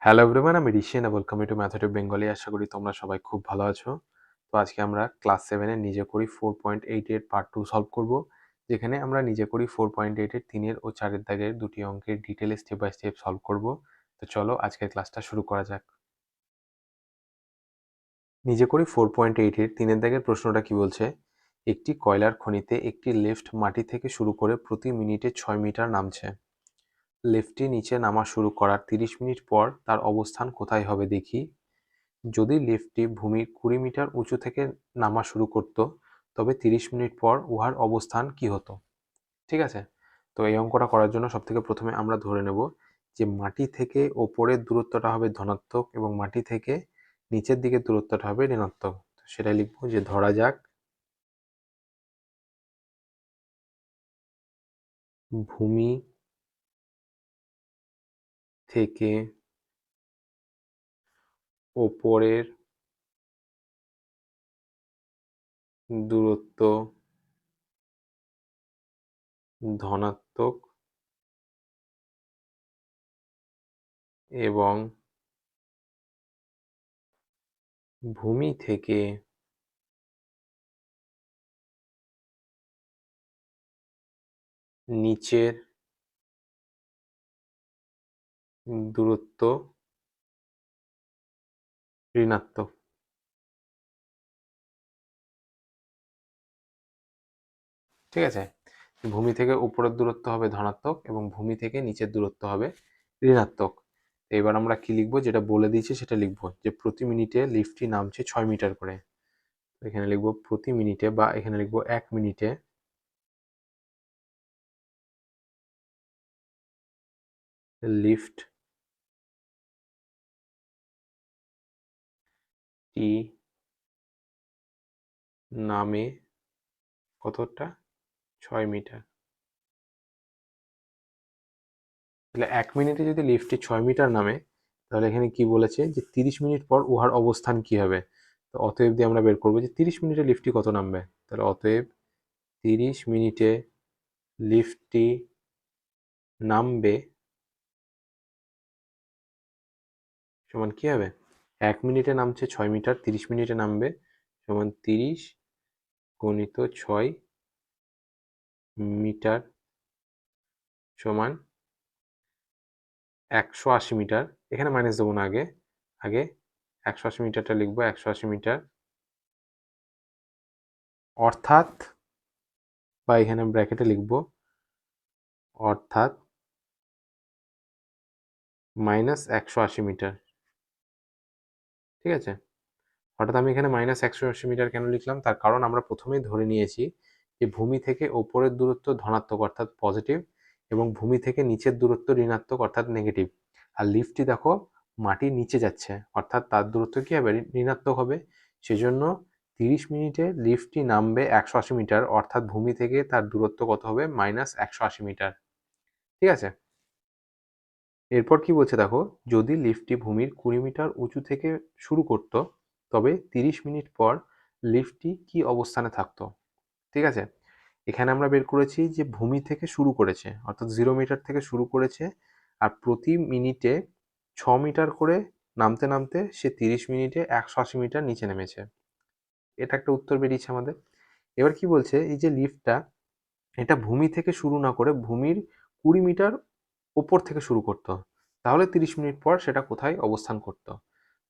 Hello everyone, আমি Rishi and welcome to method Bengali. আশা করি তোমরা সবাই খুব ভালো আছো। তো আজকে আমরা ক্লাস 7 এর নিজে করি 4.8 এর পার্ট 2 সলভ করব, যেখানে আমরা নিজে করি 4.8 এর 3 এর ও 4 এর দাগের দুটি অঙ্কের ডিটেইলে স্টেপ বাই স্টেপ সলভ করব। তো চলো আজকের ক্লাসটা শুরু করা যাক। নিজে করি 4.8 এর 3 এর দাগের প্রশ্নটা কি বলছে? একটি কয়লার খনিতে একটি লিফট মাটি থেকে শুরু করে প্রতি মিনিটে 6 মিটার নামছে। লিফটটি নিচে নামা শুরু করার 30 মিনিট পর তার অবস্থান কোথায় হবে দেখি। যদি লিফটটি ভূমির 20 মিটার উঁচু থেকে নামা শুরু করত, তবে 30 মিনিট পর উহার অবস্থান কি হতো? ঠিক আছে? তো এই অঙ্কটা করার জন্য সবথেকে প্রথমে আমরা ধরে নেব যে মাটি থেকে ওপরের দূরত্বটা হবে ধনাত্মক এবং মাটি থেকে নিচের দিকের দূরত্বটা হবে ঋণাত্মক। তো সেটাই লিখব যে ধরা যাক ভূমি থেকে ওপরের দূরত্ব ধনাত্মক এবং ভূমি থেকে নিচের দূরত্ব ঋণাত্মক। ঠিক আছে? ভূমি থেকে উপরের দূরত্ব হবে ধনাত্মক এবং ভূমি থেকে নিচের দূরত্ব হবে ঋণাত্মক। এবার আমরা কি লিখবো? যেটা বলে দিয়েছে সেটা লিখবো যে প্রতি মিনিটে লিফটটি নামছে 6 মিটার করে। এখানে লিখবো প্রতি মিনিটে, বা এখানে লিখবো 1 মিনিটে লিফটটি নামে কতটা? 6 মিটার। তাহলে 1 মিনিটে যদি লিফটটি 6 মিটার নামে, তাহলে এখানে কি বলেছে যে 30 মিনিট পর উহার অবস্থান কি হবে? তো অতএব দিয়ে আমরা বের করবো যে 30 মিনিটে লিফটটি কত নামবে। তাহলে অতএব 30 মিনিটে লিফটটি নামবে সমান কি হবে? 1 মিনিটে নামছে 6 মিটার, 30 মিনিটে নামবে সমান 30 গুণিত 6 মিটার সমান 180 মিটার। এখানে মাইনাস দেবো না, আগে আগে 180 মিটারটা লিখবো। 180 মিটার অর্থাৎ, বা এখানে ব্র্যাকেটে লিখবো অর্থাৎ মাইনাস 180 মিটার। ঠিক আছে? অর্থাৎ আমি এখানে মাইনাস 180 মিটার কেন লিখলাম? তার কারণ আমরা প্রথমেই ধরে নিয়েছি যে ভূমি থেকে ওপরের দূরত্ব ধনাত্মক অর্থাৎ পজিটিভ এবং ভূমি থেকে নিচের দূরত্ব ঋণাত্মক অর্থাৎ নেগেটিভ। আর লিফটটি দেখো মাটির নিচে যাচ্ছে, অর্থাৎ তার দূরত্ব কি হবে? ঋণাত্মক হবে। সেজন্য 30 মিনিটে লিফটটি নামবে 180 মিটার, অর্থাৎ ভূমি থেকে তার দূরত্ব কত হবে? Minus 180 metre. ঠিক আছে? এরপর কি বলছে দেখো, যদি লিফটটি ভূমির 20 মিটার উঁচু থেকে শুরু করত, তবে 30 মিনিট পর লিফটটি কি অবস্থানে থাকতো? ঠিক আছে? এখানে আমরা বের করেছি যে ভূমি থেকে শুরু করেছে, অর্থাৎ 0 মিটার থেকে শুরু করেছে, আর প্রতি মিনিটে 6 মিটার করে নামতে নামতে সে 30 মিনিটে 180 মিটার নিচে নেমেছে। এটা একটা উত্তর বেরিয়েছে আমাদের। এবার কি বলছে, এই যে লিফটটা এটা ভূমি থেকে শুরু না করে ভূমির 20 মিটার উপর থেকে শুরু করতো, তাহলে 30 মিনিট পর সেটা কোথায় অবস্থান করতো?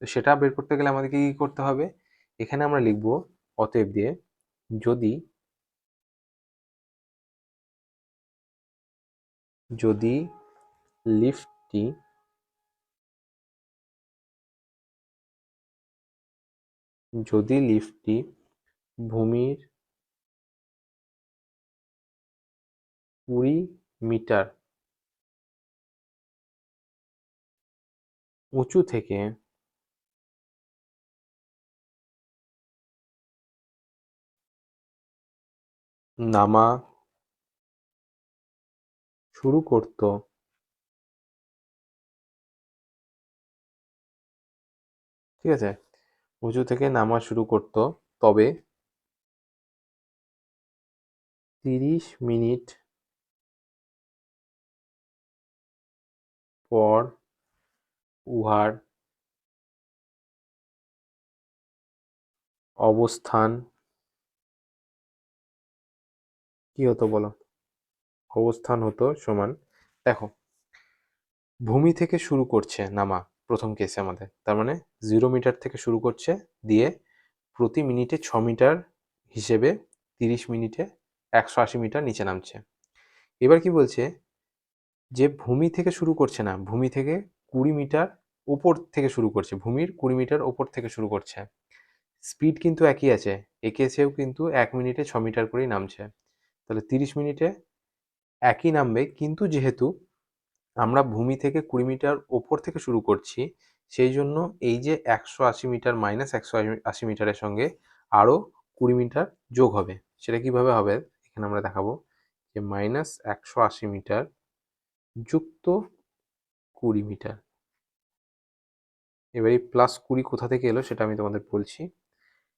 তো সেটা বের করতে গেলে আমাদেরকে কি করতে হবে? এখানে আমরা লিখব অতএব দিয়ে যদি যদি লিফটটি যদি লিফটটি ভূমির 20 মিটার উঁচু থেকে নামা শুরু করত, ঠিক আছে, উঁচু থেকে নামা শুরু করত, তবে 30 মিনিট পর উহার অবস্থান কি হতো বলো? অবস্থান হতো সমান, দেখো ভূমি থেকে শুরু করছে নামা প্রথম কেসে আমাদের, তার মানে 0 মিটার থেকে শুরু করছে, দিয়ে প্রতি মিনিটে 6 মিটার হিসেবে 30 মিনিটে 180 মিটার নিচে নামছে। এবার কি বলছে, যে ভূমি থেকে শুরু করছে না, ভূমি থেকে 20 মিটার উপর থেকে শুরু করছে, ভূমির 20 মিটার উপর থেকে শুরু করছে। স্পিড কিন্তু একই আছে, একেছেও কিন্তু 1 মিনিটে 6 মিটার করেই নামছে। তাহলে 30 মিনিটে একই নামবে, কিন্তু যেহেতু আমরা ভূমি থেকে 20 মিটার ওপর থেকে শুরু করছি, সেই জন্য এই যে 180 মিটার মাইনাস 180 মিটারের সঙ্গে আরও 20 মিটার যোগ হবে। সেটা কিভাবে হবে এখানে আমরা দেখাবো, যে -180 মিটার যুক্ত 20 মিটার। এবার এই +20 কোথা থেকে এলো সেটা আমি তোমাদের বলছি।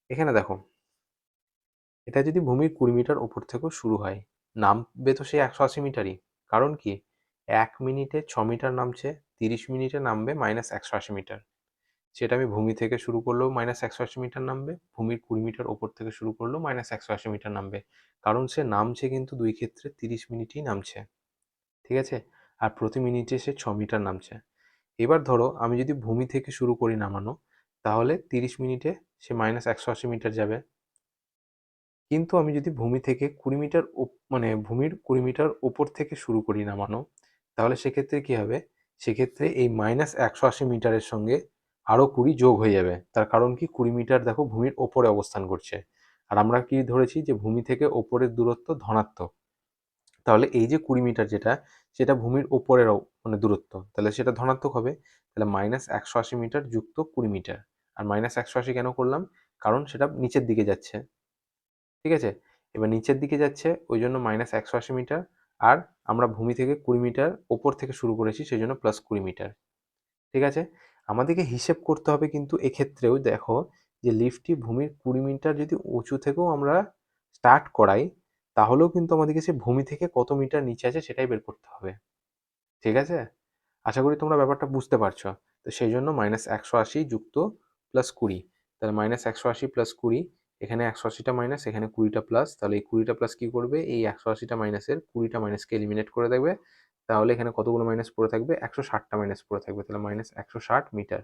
এখানে দেখো, এটা যদি ভূমির 20 মিটার ওপর থেকেও শুরু হয়, নামবে তো সেই 180 মিটারই। কারণ কি, 1 মিনিটে 6 মিটার নামছে, 30 মিনিটে নামবে -180 মিটার। সেটা আমি ভূমি থেকে শুরু করলেও -180 মিটার নামবে, ভূমির 20 মিটার ওপর থেকে শুরু করলেও -180 মিটার নামবে। কারণ সে নামছে কিন্তু দুই ক্ষেত্রে 30 মিনিটই নামছে, ঠিক আছে? আর প্রতি মিনিটে সে 6 মিটার নামছে। এবার ধরো আমি যদি ভূমি থেকে শুরু করি নামানো, তাহলে 30 মিনিটে সে -180 মিটার যাবে। কিন্তু আমি যদি ভূমি থেকে 20 মিটার মানে ভূমির 20 মিটার ওপর থেকে শুরু করি নামানো, তাহলে সেক্ষেত্রে কি হবে, সেক্ষেত্রে এই -180 মিটারের সঙ্গে আরও 20 যোগ হয়ে যাবে। তার কারণ কি, 20 মিটার দেখো ভূমির ওপরে অবস্থান করছে, আর আমরা কি ধরেছি যে ভূমি থেকে ওপরের দূরত্ব ধনাত্মক। তাহলে এই যে 20 মিটার যেটা, সেটা ভূমির ওপরের মানে দূরত্ব, তাহলে সেটা ধনাত্মক হবে। তাহলে -180 মিটার যুক্ত 20 মিটার। আর -180 কেন করলাম, কারণ সেটা নিচের দিকে যাচ্ছে, ঠিক আছে? এবার নিচের দিকে যাচ্ছে ওই জন্য -180 মিটার, আর আমরা ভূমি থেকে 20 মিটার ওপর থেকে শুরু করেছি সেই জন্য +20 মিটার, ঠিক আছে? আমাদেরকে হিসেব করতে হবে কিন্তু এক্ষেত্রেও দেখো, যে লিফটটি ভূমির 20 মিটার যদি উঁচু থেকেও আমরা স্টার্ট করাই, তাহলেও কিন্তু আমাদেরকে সে ভূমি থেকে কত মিটার নিচে আছে সেটাই বের করতে হবে, ঠিক আছে? আশা করি তোমরা ব্যাপারটা বুঝতে পারছো। তো সেই জন্য -180 যুক্ত +20, তাহলে -180 +20, এখানে 180টা মাইনাস, এখানে 20টা প্লাস, তাহলে এই 20টা প্লাস কি করবে, এই 180টা মাইনাসের 20টা মাইনাসকে এলিমিনেট করে দেবে। তাহলে এখানে কতগুলো মাইনাস পড়ে থাকবে, 160টা মাইনাস পড়ে থাকবে, তাহলে -160 মিটার,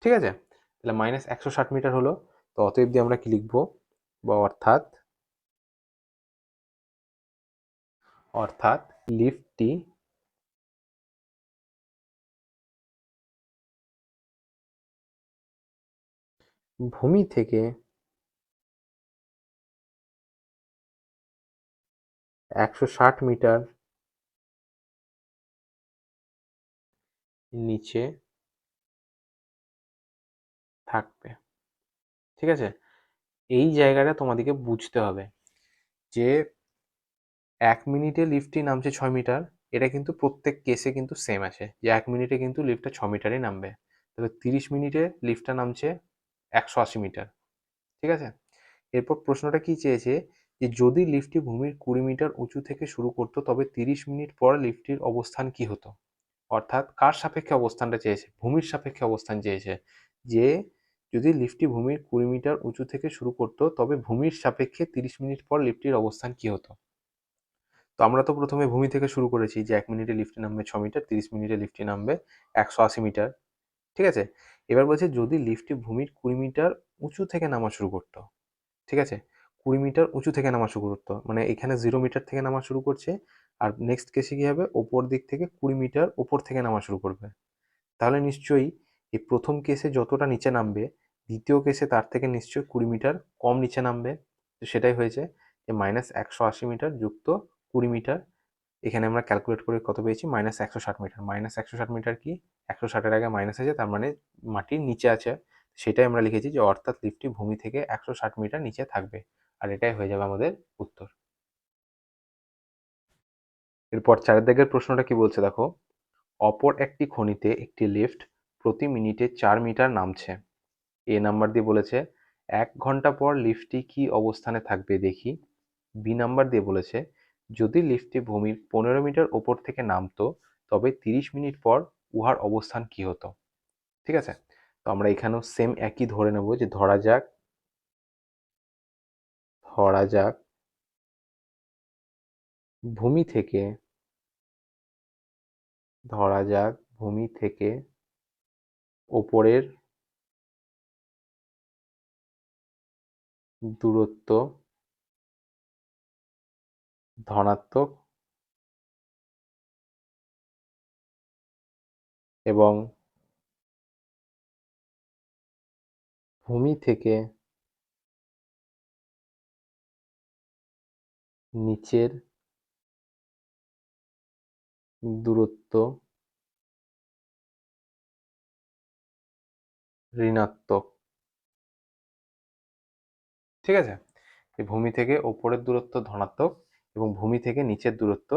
ঠিক আছে? তাহলে -160 মিটার হলো। তো অতএব দিয়ে আমরা কি লিখবো, বা অর্থাৎ অর্থাৎ লিফটটি ভূমি থেকে 160 মিটার নিচে থাকবে, ঠিক আছে? এই জায়গাটা তোমাদেরকে বুঝতে হবে, যে 1 মিনিটে লিফটটি নামছে 6 মিটার, এটা কিন্তু প্রত্যেক কেসে কিন্তু সেম আছে, যে 1 মিনিটে কিন্তু লিফটটা 6 মিটারই নামবে। তবে 30 মিনিটে লিফটটা নামছে 180 মিটার, ঠিক আছে? এরপর প্রশ্নটা কি চেয়েছে, যে যদি লিফটটি ভূমির 20 মিটার উঁচু থেকে শুরু করতো, তবে 30 মিনিট পর লিফটটির অবস্থান কি হতো? অর্থাৎ কার সাপেক্ষে অবস্থানটা চেয়েছে, ভূমির সাপেক্ষে অবস্থান চেয়েছে, যে যদি লিফটটি ভূমির 20 মিটার উঁচু থেকে শুরু করতো, তবে ভূমির সাপেক্ষে 30 মিনিট পর লিফটটির অবস্থান কি হতো। তো আমরা তো প্রথমে ভূমি থেকে শুরু করেছি, যে 1 মিনিটে লিফটে নামবে 6 মিটার, 30 মিনিটে লিফটে নামবে 180 মিটার, ঠিক আছে? এবার বলছে যদি লিফটটি ভূমির 20 মিটার উঁচু থেকে নামা শুরু করতো, ঠিক আছে? 20 মিটার উঁচু থেকে নামা শুরু করতো, মানে এখানে 0 মিটার থেকে নামা শুরু করছে, আর নেক্সট কেসে কি হবে, ওপর দিক থেকে 20 মিটার ওপর থেকে নামা শুরু করবে। তাহলে নিশ্চয়ই এই প্রথম কেসে যতটা নিচে নামবে, দ্বিতীয় কেসে তার থেকে নিশ্চয়ই 20 মিটার কম নিচে নামবে। তো সেটাই হয়েছে, যে -180 মিটার যুক্ত 20 মিটার। এখানে আমরা ক্যালকুলেট করে কত পেয়েছি, -160 মিটার। -160 মিটার কি, 160-এর আগে মাইনাস আছে, তার মানে মাটির নিচে আছে। সেটাই আমরা লিখেছি, যে অর্থাৎ লিফটটি ভূমি থেকে 160 মিটার নিচে থাকবে। আর এটাই হয়ে যাবে আমাদের উত্তর। এরপর 4 দাগের প্রশ্নটা কি বলছে দেখো, অপর একটি খনিতে একটি লিফট প্রতি মিনিটে 4 মিটার নামছে। এ নাম্বার দিয়ে বলেছে 1 ঘন্টা পর লিফটটি কি অবস্থানে থাকবে দেখি। বি নাম্বার দিয়ে বলেছে যদি লিফটটি ভূমির 15 মিটার ওপর থেকে নামতো, তবে 30 মিনিট পর উহার অবস্থান কি হতো। ঠিক আছে, তো আমরা এখানেও সেম একই ধরে নেব যে ধরা যাক ভূমি থেকে ওপরের দূরত্ব ধনাত্মক এবং ভূমি থেকে নিচের দূরত্ব ঋণাত্মক। ঠিক আছে, এই ভূমি থেকে ওপরের দূরত্ব ধনাত্মক এবং ভূমি থেকে নিচের দূরত্ব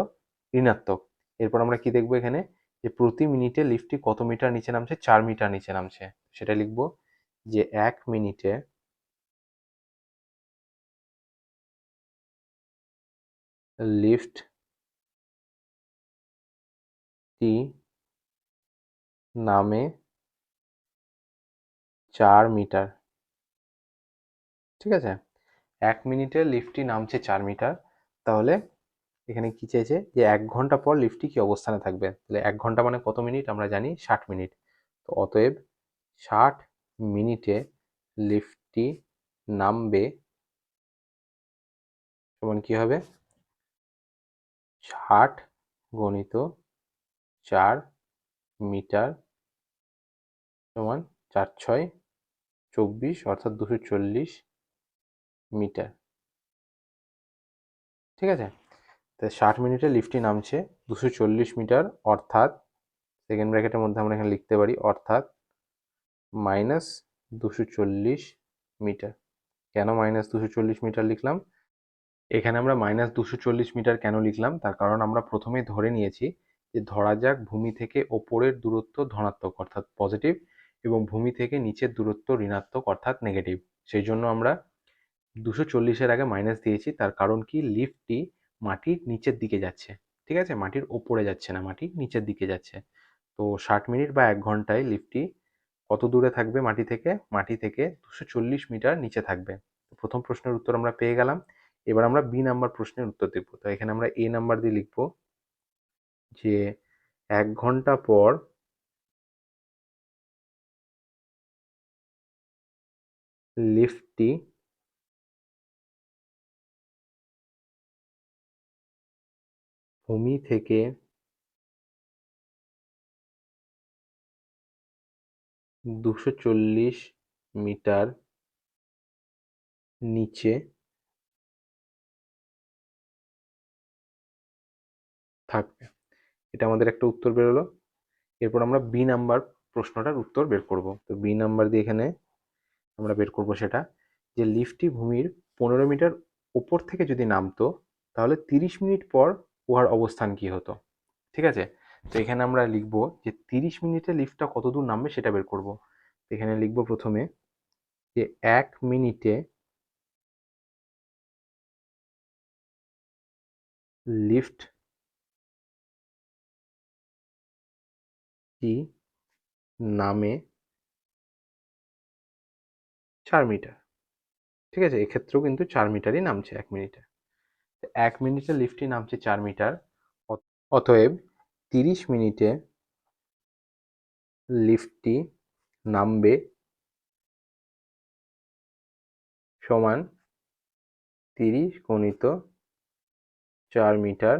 ঋণাত্মক। এরপর আমরা কি দেখবো এখানে, যে প্রতি মিনিটে লিফটটি কত মিটার নিচে নামছে, 4 মিটার নিচে নামছে। সেটা লিখবো যে 1 মিনিটে লিফটটি নামে 4 মিটার। ঠিক আছে, 1 মিনিটে লিফটটি নামছে 4 মিটার। তাহলে এখানে কি চাইছে, যে 1 ঘন্টা পর লিফটটি কি অবস্থানে থাকবে। তাহলে 1 ঘন্টা মানে কত মিনিট, আমরা জানি 60 মিনিট। তো অতএব 60 মিনিটে লিফটটি নামবে সমান কি হবে, 60 গুণিত 4 মিটার সমান 4×6 = 24, অর্থাৎ 240 মিটার। ঠিক আছে, তো 60 মিনিটে লিফটটি নামছে 240 মিটার, অর্থাৎ সেকেন্ড ব্র্যাকেটের মধ্যে আমরা এখানে লিখতে পারি অর্থাৎ -240 মিটার। কেন -240 মিটার লিখলাম, এখানে আমরা -240 মিটার কেন লিখলাম, তার কারণ আমরা প্রথমেই ধরে নিয়েছি যে ধরা যাক ভূমি থেকে ওপরের দূরত্ব ধনাত্মক অর্থাৎ পজিটিভ এবং ভূমি থেকে নিচের দূরত্ব ঋণাত্মক অর্থাৎ নেগেটিভ। সেই জন্য আমরা 240-এর আগে মাইনাস দিয়েছি। তার কারণ কি, লিফটটি মাটির নিচের দিকে যাচ্ছে। ঠিক আছে, মাটির ওপরে যাচ্ছে না, মাটির নিচের দিকে যাচ্ছে। তো 60 মিনিট বা 1 ঘন্টায় লিফটটি কত দূরে থাকবে মাটি থেকে 240 মিটার নিচে থাকবে। প্রথম প্রশ্নের উত্তর আমরা পেয়ে গেলাম। এবার আমরা বি নাম্বার প্রশ্নের উত্তর দেখব। তো এখানে আমরা এ নাম্বার দিয়ে লিখব যে 1 ঘন্টা পর লিফটটি ভূমি থেকে 240 মিটার নিচে থাকবে। এটা আমাদের একটা উত্তর বেরোলো। এরপর আমরা বি নাম্বার প্রশ্নটার উত্তর বের করব। তো বি নাম্বার দিয়ে এখানে আমরা বের করব সেটা, যে লিফটটি ভূমির 15 মিটার ওপর থেকে যদি নামতো তাহলে 30 মিনিট পর উহার অবস্থান কি হতো। ঠিক আছে, তো এখানে আমরা লিখব যে 30 মিনিটে লিফটটা কত দূর নামবে সেটা বের করব। এখানে লিখব প্রথমে যে 1 মিনিটে লিফটটি নামে 4 মিটার। ঠিক আছে, এক্ষেত্রেও কিন্তু 4 মিটারই নামছে 1 মিনিটে। 1 মিনিটে লিফটটি নামছে 4 মিটার, অতএব 30 মিনিটে লিফটটি নামবে সমান 30×4 মিটার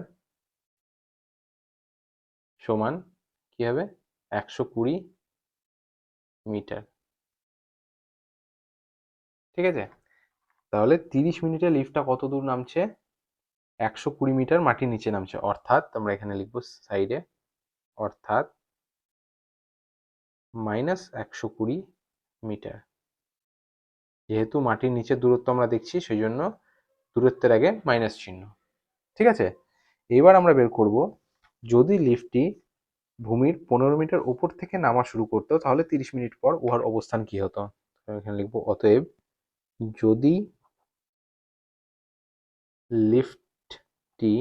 সমান কি হবে, 120 মিটার। ঠিক আছে, তাহলে 30 মিনিটে লিফটটা কত দূর নামছে, 120 মিটার মাটির নিচে নামছে। অর্থাৎ আমরা এখানে লিখবো সাইডে, অর্থাৎ -120 মিটার। যেহেতু মাটির নিচের দূরত্ব আমরা দেখছি সেই জন্য দূরত্বের আগে মাইনাস চিহ্ন। ঠিক আছে, এবার আমরা বের করব যদি লিফটটি ভূমির 15 মিটার উপর থেকে নামা শুরু করতো তাহলে 30 মিনিট পর উহার অবস্থান কি হতো। এখানে লিখবো অতএব যদি লিফটটি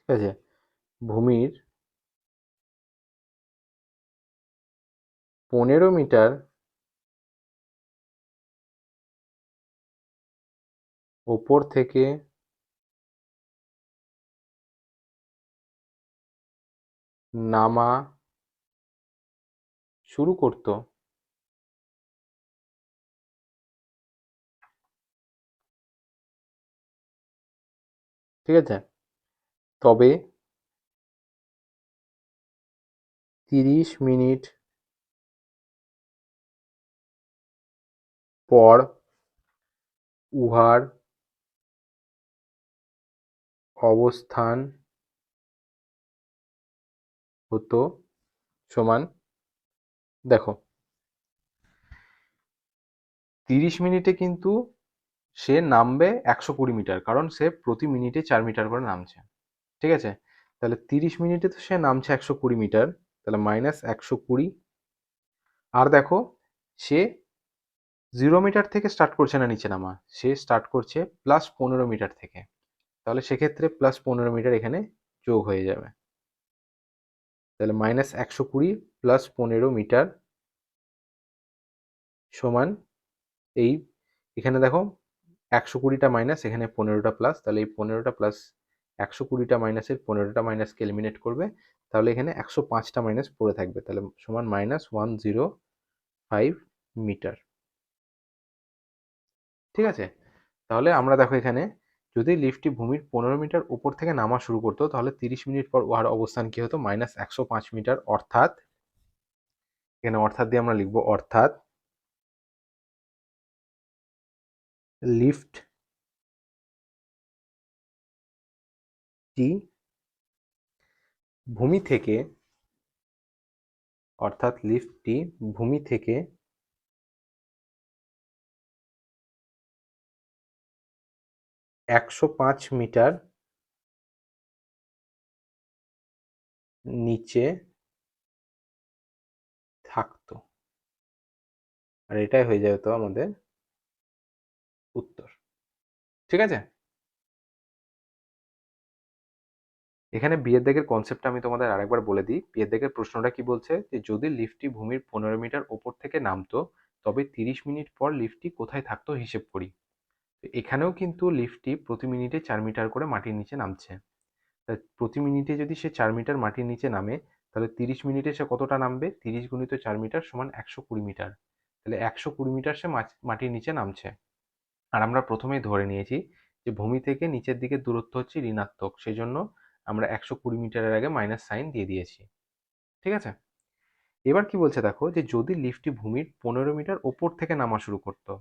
ঠিক আছে, ভূমির 15 মিটার ওপর থেকে নামা শুরু করতো, ঠিক আছে, তবে 30 মিনিট পর উহার অবস্থান হতো সমান, দেখো 30 মিনিটে কিন্তু সে নামবে 120 মিটার, কারণ সে প্রতি মিনিটে 4 মিটার করে নামছে, ঠিক আছে। তাহলে 30 মিনিটে তো সে নামছে 120 মিটার, তাহলে -120। আর দেখো, সে 0 মিটার থেকে স্টার্ট করছে না নিচে নামা, সে স্টার্ট করছে +15 মিটার থেকে, তাহলে সেক্ষেত্রে +15 মিটার এখানে যোগ হয়ে যাবে। তাহলে -120 +15 মিটার সমান এই, এখানে দেখো 120টা মাইনাস, এখানে 15টা প্লাস, তাহলে এই 15টা প্লাস 120টা মাইনাসের 15টা মাইনাসকে এলিমিনেট করবে, তাহলে এখানে 105টা মাইনাস পড়ে থাকবে, তাহলে সমান -105 মিটার, ঠিক আছে। তাহলে আমরা দেখো এখানে, যদি লিফটটি ভূমির 15 মিটার উপর থেকে নামা শুরু করতো, তাহলে 30 মিনিট পর উহার অবস্থান কি হতো, -105 মিটার, অর্থাৎ এখানে অর্থাৎ দিয়ে আমরা লিখবো, অর্থাৎ লিফটটি ভূমি থেকে, অর্থাৎ লিফটটি ভূমি থেকে 105 মিটার নিচে থাকতো, আর এটাই হয়ে যাবে তো আমাদের উত্তর, ঠিক আছে। এখানে বিয়ের দাগের কনসেপ্টটা আমি তোমাদের আরেকবার বলে দিই। বিয়ের দাগের প্রশ্নটা কি বলছে, যে যদি লিফটটি ভূমির 15 মিটার ওপর থেকে নামতো, তবে 30 মিনিট পর লিফটটি কোথায় থাকতো হিসেব করি। এখানেও কিন্তু লিফটটি প্রতি মিনিটে 4 মিটার করে মাটির নিচে নামছে, তাই প্রতি মিনিটে যদি সে 4 মিটার মাটির নিচে নামে, তাহলে 30 মিনিটে সে কতটা নামবে, 30 × 4 মিটার সমান 120 মিটার, তাহলে 120 মিটার সে মাটির নিচে নামছে। আর আমরা প্রথমেই ধরে নিয়েছি যে ভূমি থেকে নিচের দিকে দূরত্ব হচ্ছে ঋণাত্মক, সেই জন্য আমরা 120 মিটারের আগে মাইনাস সাইন দিয়ে দিয়েছি, ঠিক আছে। এবার কি বলছে দেখো, যে যদি লিফটটি ভূমির 15 মিটার ওপর থেকে নামা শুরু করতো,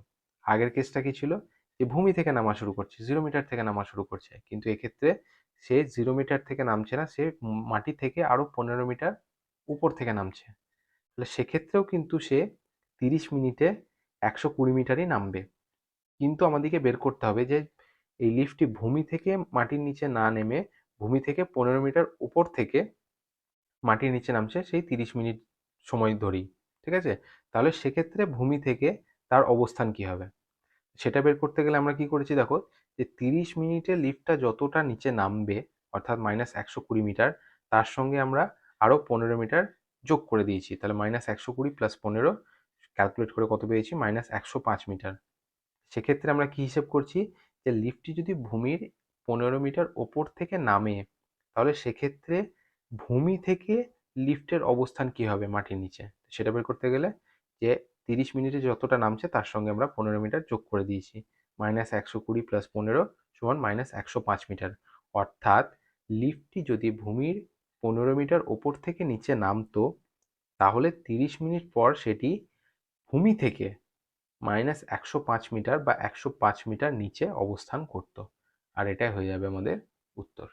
আগের কেসটা কি ছিল, যে ভূমি থেকে নামা শুরু করছে, 0 মিটার থেকে নামা শুরু করছে, কিন্তু এক্ষেত্রে সে 0 মিটার থেকে নামছে না, সে মাটি থেকে আরো 15 মিটার উপর থেকে নামছে, তাহলে সেক্ষেত্রেও কিন্তু সে 30 মিনিটে 120 মিটারই নামবে। কিন্তু আমাদেরকে বের করতে হবে যে এই লিফটটি ভূমি থেকে মাটির নিচে না নেমে ভূমি থেকে 15 মিটার উপর থেকে মাটির নিচে নামছে সেই 30 মিনিট সময় ধরেই, ঠিক আছে। তাহলে সেক্ষেত্রে ভূমি থেকে তার অবস্থান কি হবে, সেটা বের করতে গেলে আমরা কি করেছি দেখো, যে 30 মিনিটে লিফটটা যতটা নিচে নামবে, অর্থাৎ -120 মিটার, তার সঙ্গে আমরা আরো 15 মিটার যোগ করে দিয়েছি, তাহলে -120 + 15 ক্যালকুলেট করে কত পেয়েছি, -105 মিটার। সেক্ষেত্রে আমরা কি হিসেব করছি, যে লিফটটি যদি ভূমির 15 মিটার ওপর থেকে নামে, তাহলে সেক্ষেত্রে ভূমি থেকে লিফটের অবস্থান কি হবে মাটির নিচে, সেটা বের করতে গেলে যে 30 মিনিটে যতটা নামছে তার সঙ্গে আমরা 15 মিটার যোগ করে দিয়েছি, -120 + 15 সমান -105 মিটার, অর্থাৎ লিফটটি যদি ভূমির 15 মিটার ওপর থেকে নিচে নামতো, তাহলে 30 মিনিট পর সেটি ভূমি থেকে -105 মিটার বা 105 মিটার নিচে অবস্থান করত, আর এটাই হয়ে যাবে আমাদের উত্তর।